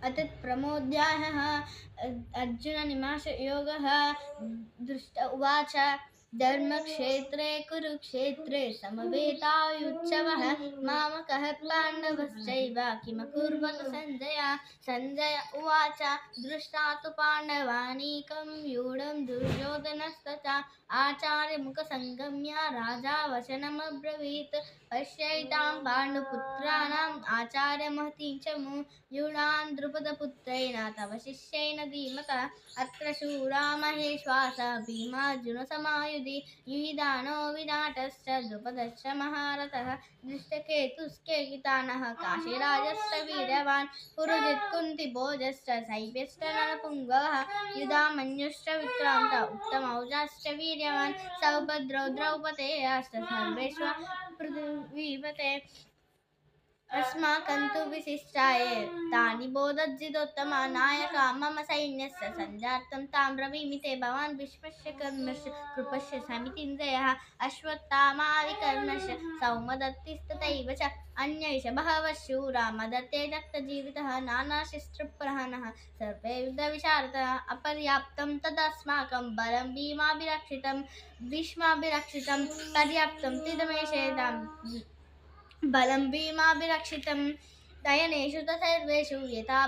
अतत् प्रमोद्यायः अर्जुननिमाशयोगः दृष्ट उवाच धर्मक्षेत्रे कुरुक्षेत्रे समवेतायुत्सवः मामकः पाण्डवश्चैव किमकुर्वत सञ्जय सञ्जय उवाच दृष्टा तु पाण्डवानीकं व्यूढं दुर्योधनस्तथा आचार्यमुखसंगम्य राजा वचनमब्रवीत् पश्यैतां पाण्डुपुत्राणाम् आचार्यमहतीं च व्यूढान् द्रुपदपुत्रेण तव शिष्येन धीमता अत्र शूरा महेश्वास भीमार्जुनसमायुधि युहिदानो विराटश्च द्रुपदश्च महारथः दृष्टकेतुश्चेकितानः काशीराजश्च वीर्यवान् पुरुजित् कुन्तिभोजश्च शैब्यश्च नरपुङ्गवः युधामन्युश्च विक्रान्त उत्तमौजाश्च वीर्यवान् सौभद्रौ द्रौपदेयाश्च सर्वेष्वपृथिवीपते अस्माकं तु विशिष्टाये तानि बोधज्जिदोत्तमा नायका मम सैन्यस्य सञ्जातं तां ब्रवीमि ते भवान् विश्वस्य कर्मस्य कृपस्य समितिञ्जयः अश्वत्थामादिकर्णस्य सौमदत्तिस्तथैव च अन्यैष बहवः शूरा मदत्ते रक्तजीवितः नानाशस्त्रप्रहरणः सर्वे युद्धविशारदः अपर्याप्तं तदस्माकं बलं भीष्माभिरक्षितं पर्याप्तं तिदमेषेदां बलं भीमाभिरक्षितं दयनेषु च सर्वेषु यथा